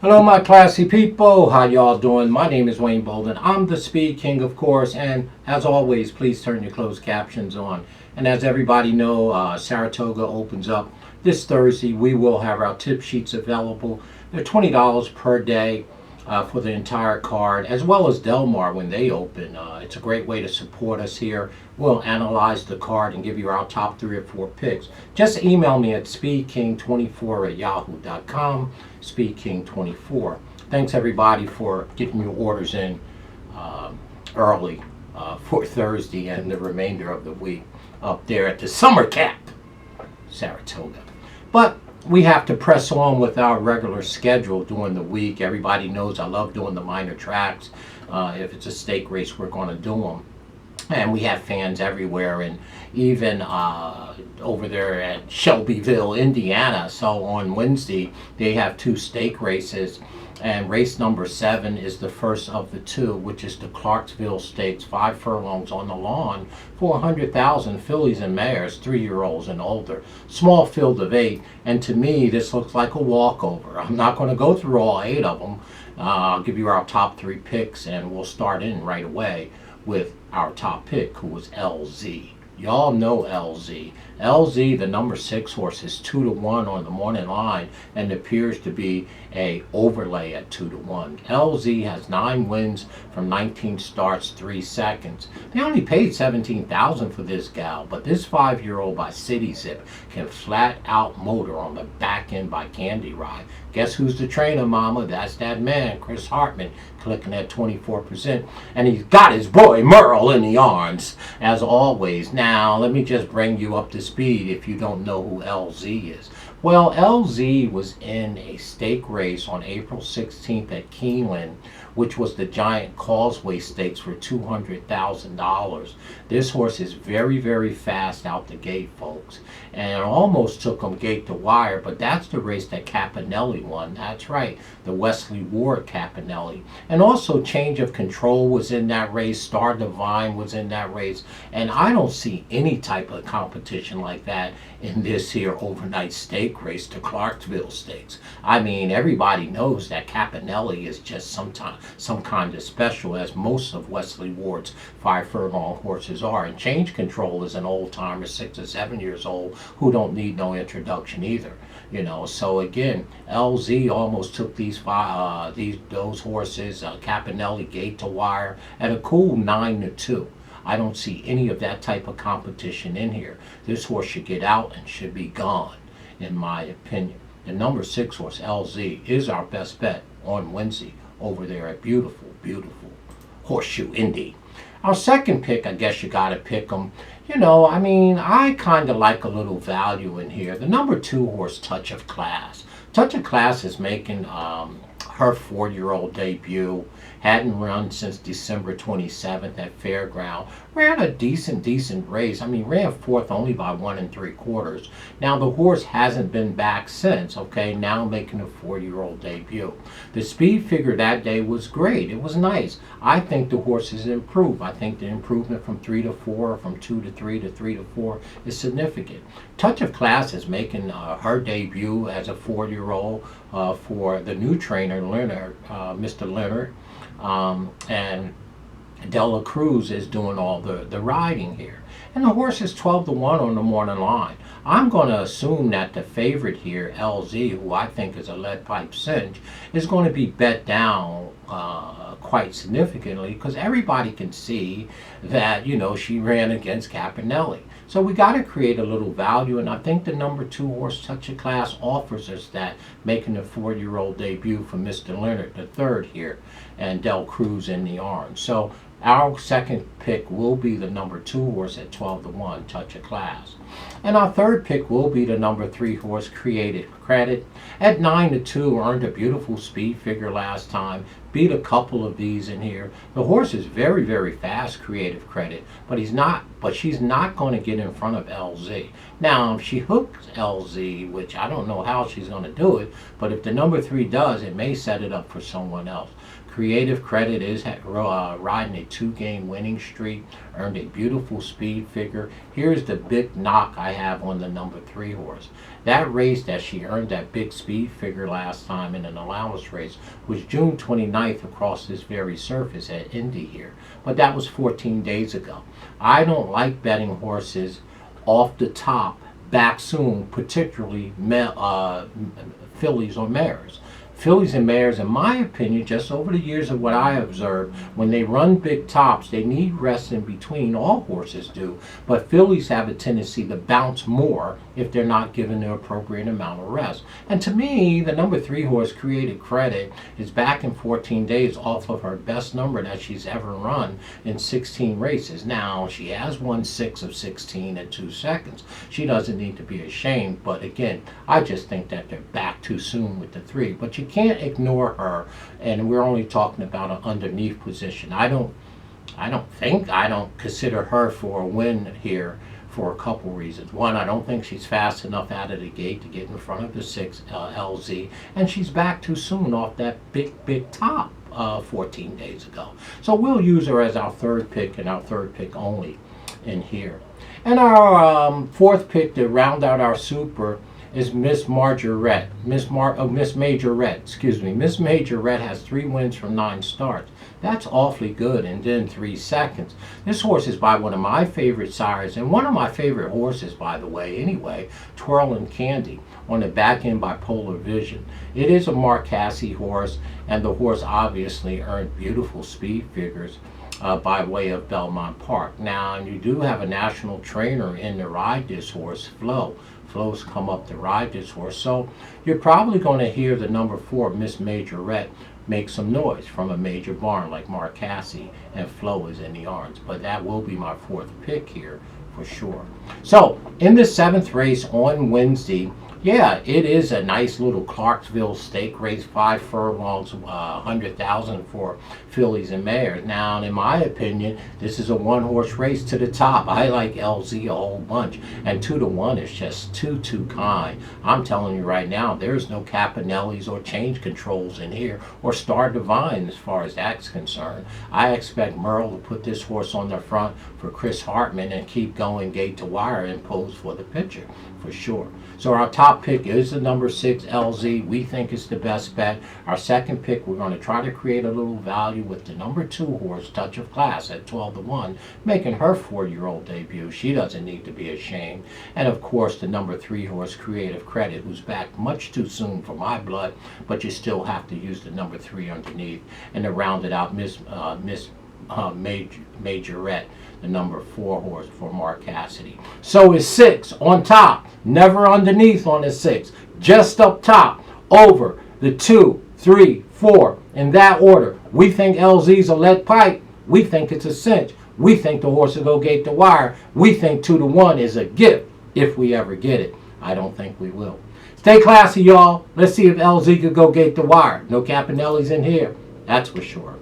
Hello, my classy people. How y'all doing? My name is Wayne Bolden. I'm the Speed King, of course, and as always, please turn your closed captions on. And as everybody know, Saratoga opens up this Thursday. We will have our tip sheets available. They're $20 per day for the entire card, as well as Del Mar when they open. It's a great way to support us here. We'll analyze the card and give you our top 3 or 4 picks. Just email me at speedking24@yahoo.com, speedking24. Thanks everybody for getting your orders in early for Thursday and the remainder of the week up there at the Summer Cap, Saratoga. But we have to press on with our regular schedule during the week. Everybody knows I love doing the minor tracks. If it's a stake race, we're going to do them. And we have fans everywhere, and even over there at Shelbyville, Indiana. So on Wednesday, they have 2 stake races. And race number 7 is the first of the 2, which is the Clarksville Stakes, 5 furlongs on the lawn for 100,000 fillies and mares, 3-year-olds and older. Small field of 8, and to me, this looks like a walkover. I'm not going to go through all 8 of them. I'll give you our top 3 picks, and we'll start in right away with our top pick, who was LZ. Y'all know LZ. LZ, the number 6 horse, is 2-1 on the morning line and appears to be a overlay at 2-1. LZ has 9 wins from 19 starts, 3 seconds. They only paid $17,000 for this gal, but this 5-year-old by City Zip can flat out motor on the back end by Candy Ride. Guess who's the trainer, mama? That's that man, Chris Hartman, clicking at 24%. And he's got his boy Merle in the arms, as always. Now, let me just bring you up to speed if you don't know who LZ is. Well, LZ was in a stake race on April 16th at Keeneland, which was the Giant Causeway Stakes for $200,000. This horse is very, very fast out the gate, folks. And it almost took him gate to wire, but that's the race that Caponelli won. That's right, the Wesley Ward Caponelli. And also Change of Control was in that race, Star Divine was in that race. And I don't see any type of competition like that in this here overnight stake race, the Clarksville Stakes. I mean, everybody knows that Caponelli is just some kind of special, as most of Wesley Ward's 5 furlong horses are. And Change Control is an old timer, 6 or 7 years old, who don't need no introduction either. You know, so again, LZ almost took those horses, Caponelli gate to wire, at a cool 9-2. I don't see any of that type of competition in here. This horse should get out and should be gone, in my opinion. The number 6 horse, LZ, is our best bet on Wednesday over there at beautiful, beautiful Horseshoe Indy. Our second pick, I guess you got to pick them. You know, I mean, I kind of like a little value in here. The number 2 horse, Touch of Class. Touch of Class is making her 4-year-old debut. Hadn't run since December 27th at Fairground. Ran a decent race. I mean, ran 4th only by 1 3/4. Now, the horse hasn't been back since, okay? Now making a 4-year-old debut. The speed figure that day was great. It was nice. I think the horse has improved. I think the improvement from 3 to 4, from 2 to 3 to 3 to 4 is significant. Touch of Class is making her debut as a 4-year-old for the new trainer, Leonard, Mr. Leonard. And Dela Cruz is doing all the riding here. And the horse is 12-1 on the morning line. I'm going to assume that the favorite here, LZ, who I think is a lead pipe cinch, is going to be bet down quite significantly, because everybody can see that, you know, she ran against Caponelli. So we got to create a little value, and I think the number 2 horse, Touch of Class, offers us that, making a 4-year-old debut for Mr. Leonard III here, and Del Cruz in the orange. So our second pick will be the number 2 horse at 12-1, Touch of Class. And our third pick will be the number 3 horse, Creative Credit. At 9-2, earned a beautiful speed figure last time. Beat a couple of these in here. The horse is very, very fast, Creative Credit, but she's not going to get in front of LZ. Now, if she hooks LZ, which I don't know how she's going to do it, but if the number 3 does, it may set it up for someone else. Creative Credit is riding a 2-game winning streak, earned a beautiful speed figure. Here's the big knock I have on the number 3 horse. That race that she earned that big speed figure last time in an allowance race was June 29th across this very surface at Indy here. But that was 14 days ago. I don't like betting horses off the top back soon, particularly fillies or mares. Fillies and mares, in my opinion, just over the years of what I observed, when they run big tops, they need rest in between. All horses do, but fillies have a tendency to bounce more if they're not given the appropriate amount of rest. And to me, the number 3 horse, Created Credit, is back in 14 days off of her best number that she's ever run in 16 races. Now, she has won 6 of 16 at 2 seconds. She doesn't need to be ashamed, but again, I just think that they're back too soon with the 3. But you can't ignore her, and we're only talking about an underneath position. I don't consider her for a win here for a couple reasons. One, I don't think she's fast enough out of the gate to get in front of the 6 LZ, and she's back too soon off that big top 14 days ago. So we'll use her as our 3rd pick and our 3rd pick only in here. And our 4th pick to round out our super is Miss Majorette. Miss Majorette, excuse me. Miss Majorette has 3 wins from 9 starts. That's awfully good, and then 3 seconds. This horse is by one of my favorite sires, and one of my favorite horses, by the way, anyway, Twirling Candy, on the back end by Polar Vision. It is a Mark Casse horse, and the horse obviously earned beautiful speed figures by way of Belmont Park. Now, you do have a national trainer in to ride this horse, Flo. Flo's come up to ride this horse, so you're probably going to hear the number 4, Miss Majorette, make some noise from a major barn like Mark Casse, and Flo is in the arms. But that will be my 4th pick here for sure. So in the 7th race on Wednesday, yeah, it is a nice little Clarksville stake race, 5 furlongs, 100,000 for fillies and mares. Now, in my opinion, this is a 1-horse race to the top. I like LZ a whole bunch, and 2-1 is just too kind. I'm telling you right now, there's no Campanellis or change controls in here, or Star Divine as far as that's concerned. I expect Merle to put this horse on the front for Chris Hartman and keep going gate to wire and pose for the picture for sure. So our top pick is the number 6 LZ. We think it's the best bet. Our 2nd pick, we're going to try to create a little value with the number 2 horse, Touch of Class, at 12-1, making her 4-year-old debut. She doesn't need to be ashamed. And of course, the number 3 horse, Creative Credit, who's back much too soon for my blood, but you still have to use the number 3 underneath. And to round it out, Miss Majorette, the number 4 horse for Mark Casse. So is 6 on top, never underneath on the 6, just up top, over the 2, 3, 4, in that order. We think LZ's a lead pipe. We think it's a cinch. We think the horse will go gate to wire. We think 2-1 is a gift if we ever get it. I don't think we will. Stay classy, y'all. Let's see if LZ could go gate to wire. No Campanellis in here. That's for sure.